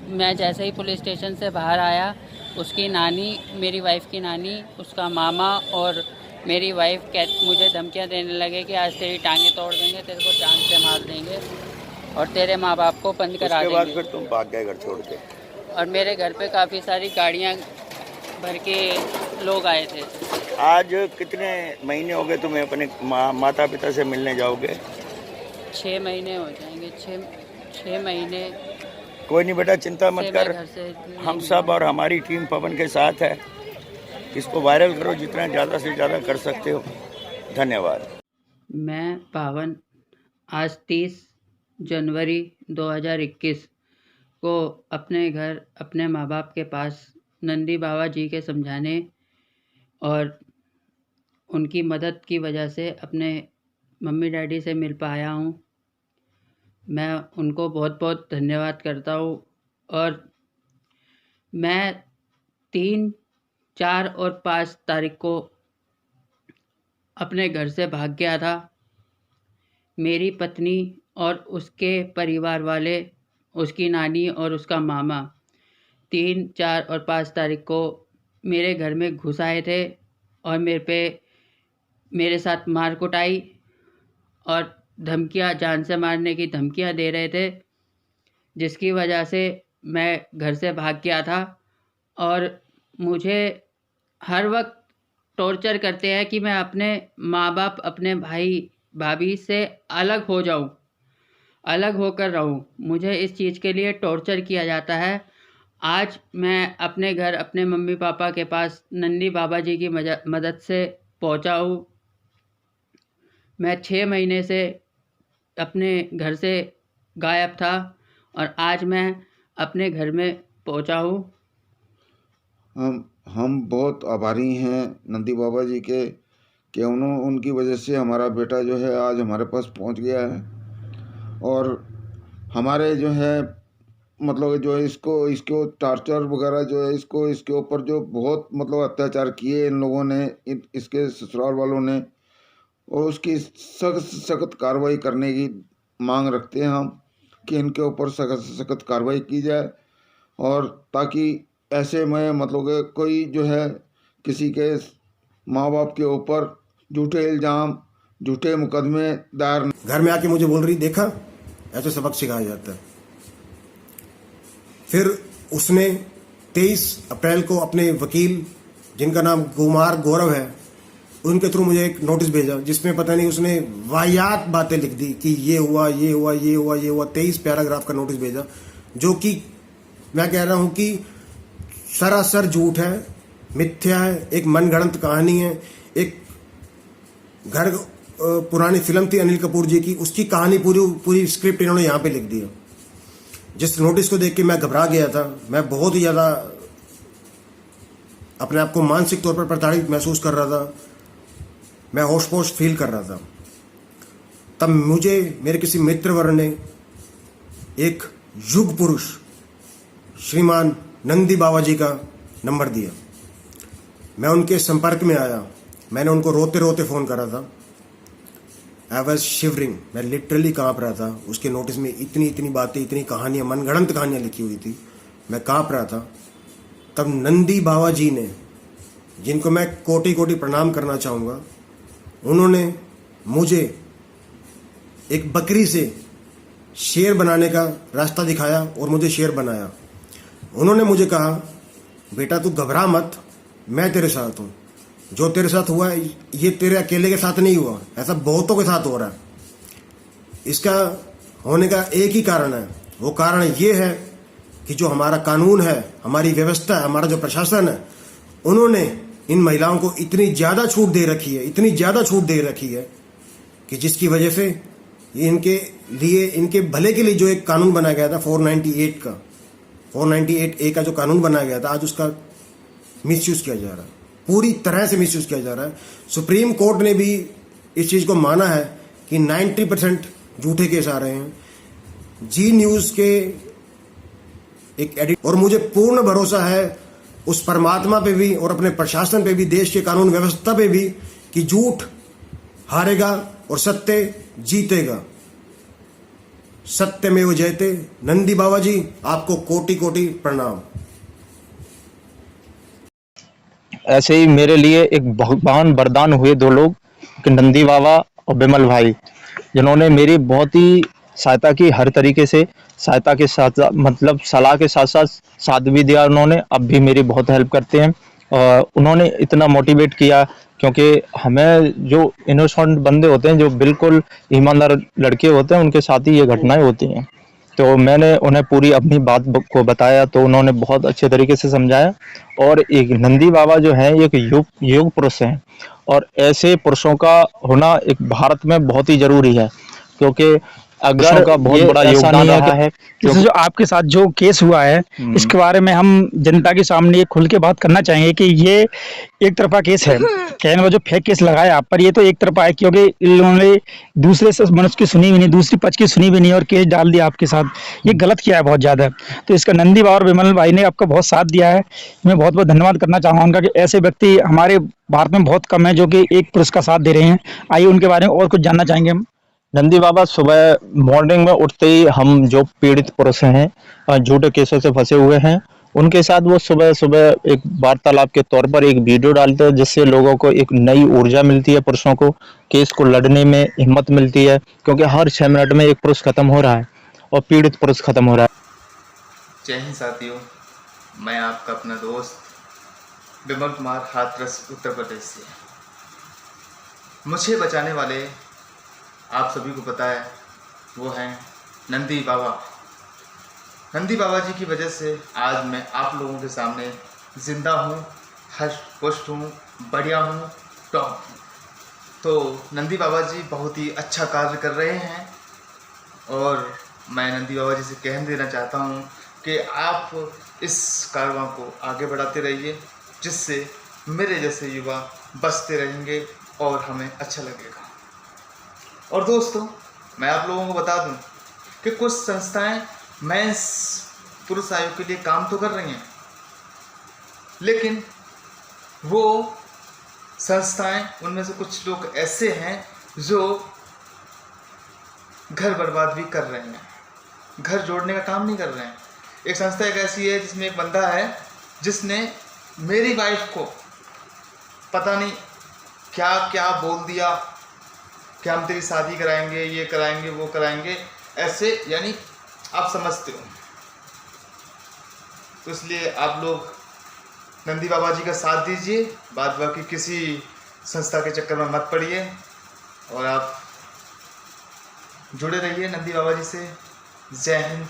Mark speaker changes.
Speaker 1: मैं जैसे ही police station से बाहर आया, उसकी नानी, मेरी वाइफ़ की नानी, उसका मामा और मेरी वाइफ़ मुझे धमकियां देने लगे कि आज तेरी टांगें तोड़ देंगे, तेरे को जान से मार देंगे और तेरे माँ बाप को बंद करा
Speaker 2: उसके बाद
Speaker 1: देंगे।
Speaker 2: फिर तुम भाग गए घर छोड़ के?
Speaker 1: और मेरे घर पे काफ़ी सारी गाड़ियाँ भर के लोग आए थे।
Speaker 2: आज कितने महीने हो गए तुम्हें अपने माता पिता से मिलने जाओगे?
Speaker 1: 6 महीने हो जाएंगे, छः महीने
Speaker 2: कोई नहीं बेटा, चिंता मत
Speaker 1: से
Speaker 2: कर।
Speaker 1: मैं घर से
Speaker 2: हम सब और हमारी टीम पवन के साथ है। इसको वायरल करो जितना ज़्यादा से ज़्यादा कर सकते हो। धन्यवाद।
Speaker 1: मैं पावन आज 30 जनवरी 2021 को अपने घर अपने माँ बाप के पास नंदी बाबा जी के समझाने और उनकी मदद की वजह से अपने मम्मी डैडी से मिल पाया हूँ। मैं उनको बहुत बहुत धन्यवाद करता हूँ। और मैं 3, 4 और 5 तारीख को अपने घर से भाग गया था। मेरी पत्नी और उसके परिवार वाले, उसकी नानी और उसका मामा 3, 4 और 5 तारीख को मेरे घर में घुस आए थे और मेरे साथ मार कुटाई और धमकियां, जान से मारने की धमकियां दे रहे थे, जिसकी वजह से मैं घर से भाग गया था। और मुझे हर वक्त टॉर्चर करते हैं कि मैं अपने माँ बाप, अपने भाई भाभी से अलग हो जाऊं, अलग होकर रहूं। मुझे इस चीज़ के लिए टॉर्चर किया जाता है। आज मैं अपने घर अपने मम्मी पापा के पास नंदी बाबा जी की मदद से पहुंचा हूँ। मैं 6 महीने से अपने घर से गायब था और आज मैं अपने घर में पहुंचा हूँ।
Speaker 3: हम बहुत आभारी हैं नंदी बाबा जी के कि उनकी वजह से हमारा बेटा जो है आज हमारे पास पहुंच गया है। और हमारे जो है मतलब जो इसको टार्चर वगैरह जो है इसके ऊपर जो बहुत मतलब अत्याचार किए इन लोगों ने, इसके ससुराल वालों ने, और उसकी सख्त से सख्त कार्रवाई करने की मांग रखते हैं हम कि इनके ऊपर सख्त से सख्त कार्रवाई की जाए। और ताकि ऐसे में मतलब कि कोई जो है किसी के माँ बाप के ऊपर झूठे इल्ज़ाम, झूठे मुकदमे दायर।
Speaker 4: घर में आके मुझे बोल रही, देखा ऐसे सबक सिखाया जाता है। फिर उसने 23 अप्रैल को अपने वकील, जिनका नाम कुमार गौरव है, उनके थ्रू मुझे एक नोटिस भेजा जिसमें पता नहीं उसने वाहियात बातें लिख दी कि ये हुआ, ये हुआ, ये हुआ, ये हुआ। 23 पैराग्राफ का नोटिस भेजा, जो कि मैं कह रहा हूं कि सरासर झूठ है, मिथ्या है, एक मनगढ़ंत कहानी है। एक घर पुरानी फिल्म थी अनिल कपूर जी की, उसकी कहानी पूरी स्क्रिप्ट इन्होंने यहाँ पे लिख दी है। जिस नोटिस को देख के मैं घबरा गया था। मैं बहुत ही ज़्यादा अपने आप को मानसिक तौर पर प्रताड़ित महसूस कर रहा था। मैं होश पोश फील कर रहा था। तब मुझे मेरे किसी मित्र वर्ग ने एक युग पुरुष श्रीमान नंदी बाबा जी का नंबर दिया। मैं उनके संपर्क में आया। मैंने उनको रोते रोते फ़ोन करा था। आई वॉज शिवरिंग, मैं लिटरली काँप रहा था। उसके नोटिस में इतनी बातें, इतनी कहानियाँ, मनगढ़ंत कहानियाँ लिखी हुई थी। मैं काँप रहा था। तब नंदी बाबा जी ने, जिनको मैं कोटि कोटि प्रणाम करना चाहूँगा, उन्होंने मुझे एक बकरी से शेर बनाने का रास्ता दिखाया और मुझे शेर बनाया। उन्होंने मुझे कहा, बेटा तू घबरा मत, मैं तेरे साथ हूँ। जो तेरे साथ हुआ है ये तेरे अकेले के साथ नहीं हुआ, ऐसा बहुतों के साथ हो रहा है। इसका होने का एक ही कारण है। वो कारण ये है कि जो हमारा कानून है, हमारी व्यवस्था है, हमारा जो प्रशासन है, उन्होंने इन महिलाओं को इतनी ज़्यादा छूट दे रखी है, इतनी ज़्यादा छूट दे रखी है कि जिसकी वजह से इनके लिए, इनके भले के लिए जो एक कानून बनाया गया था 498 का, 498A का जो कानून बनाया गया था, आज उसका मिसयूज़ किया जा रहा है। पूरी तरह से मिसयूज़ किया जा रहा है। सुप्रीम कोर्ट ने भी इस चीज़ को माना है कि 90% झूठे केस आ रहे हैं। जी न्यूज़ के एक एडिट, और मुझे पूर्ण भरोसा है उस परमात्मा पे भी और अपने प्रशासन पे भी, देश के कानून व्यवस्था पे भी, कि झूठ हारेगा और सत्य जीतेगा। सत्यमेव जयते। नंदी बाबा जी आपको कोटि कोटि प्रणाम।
Speaker 5: ऐसे ही मेरे लिए एक भगवान वरदान हुए दो लोग कि नंदी बाबा और बिमल भाई, जिन्होंने मेरी बहुत ही सहायता की, हर तरीके से सहायता के साथ मतलब सलाह के साथ साथ साथ भी दिया उन्होंने। अब भी मेरी बहुत हेल्प करते हैं और उन्होंने इतना मोटिवेट किया, क्योंकि हमें जो इनोसेंट बंदे होते हैं, जो बिल्कुल ईमानदार लड़के होते हैं, उनके साथ ही ये घटनाएं होती हैं। तो मैंने उन्हें पूरी अपनी बात को बताया तो उन्होंने बहुत अच्छे तरीके से समझाया। और एक नंदी बाबा जो है एक युग पुरुष हैं, और ऐसे पुरुषों का होना एक भारत में बहुत ही जरूरी है, क्योंकि अगर का बहुत बड़ा योगदान रहा है।
Speaker 6: जैसे जो आपके साथ जो केस हुआ है, इसके बारे में हम जनता के सामने ये खुल के बात करना चाहेंगे कि ये एक तरफा केस है। कहने को जो फेक केस लगाया आप पर, ये तो एक तरफा है, क्योंकि इन लोगों ने दूसरे से मनुष्य की सुनी भी नहीं, दूसरी पक्ष की सुनी भी नहीं और केस डाल दिया आपके साथ। ये गलत किया है बहुत ज़्यादा। तो इसका नंदी बाबा और विमल भाई ने आपका बहुत साथ दिया है। मैं बहुत बहुत धन्यवाद करना चाहूँगा उनका कि ऐसे व्यक्ति हमारे भारत में बहुत कम है जो कि एक पुरुष का साथ दे रहे हैं। आइए उनके बारे में और कुछ जानना चाहेंगे हम।
Speaker 5: नंदी बाबा सुबह मॉर्निंग में उठते ही, हम जो पीड़ित पुरुष हैं, झूठे केसों से फंसे हुए हैं, उनके साथ वो सुबह सुबह एक वार्तालाप के तौर पर एक वीडियो डालते हैं, जिससे लोगों को एक नई ऊर्जा मिलती है, पुरुषों को केस को लड़ने में हिम्मत मिलती है, क्योंकि हर 6 मिनट में एक पुरुष खत्म हो रहा है और पीड़ित पुरुष खत्म हो रहा है।
Speaker 7: जय हिंद साथियों, मैं आपका अपना दोस्त विमल कुमार, हाथरस, उत्तर प्रदेश से। मुझे बचाने वाले आप सभी को पता है, वो हैं नंदी बाबा। नंदी बाबा जी की वजह से आज मैं आप लोगों के सामने ज़िंदा हूँ, हष्ट पुष्ट हूँ, बढ़िया हूँ, टॉप हूँ। तो नंदी बाबा जी बहुत ही अच्छा कार्य कर रहे हैं और मैं नंदी बाबा जी से कह देना चाहता हूँ कि आप इस कारवां को आगे बढ़ाते रहिए, जिससे मेरे जैसे युवा बचते रहेंगे और हमें अच्छा लगेगा। और दोस्तों, मैं आप लोगों को बता दूं कि कुछ संस्थाएं मेंस पुरुष आयोग के लिए काम तो कर रही हैं, लेकिन वो संस्थाएं, उनमें से कुछ लोग ऐसे हैं जो घर बर्बाद भी कर रहे हैं, घर जोड़ने का काम नहीं कर रहे हैं। एक संस्था एक ऐसी है जिसमें एक बंदा है जिसने मेरी वाइफ को पता नहीं क्या क्या बोल दिया कि हम तेरी शादी कराएंगे, ये कराएंगे, वो कराएंगे, ऐसे, यानी आप समझते हो। तो इसलिए आप लोग नंदी बाबा जी का साथ दीजिए, बाद बाकी किसी संस्था के चक्कर में मत पड़िए और आप जुड़े रहिए नंदी बाबा जी से। जय हिंद।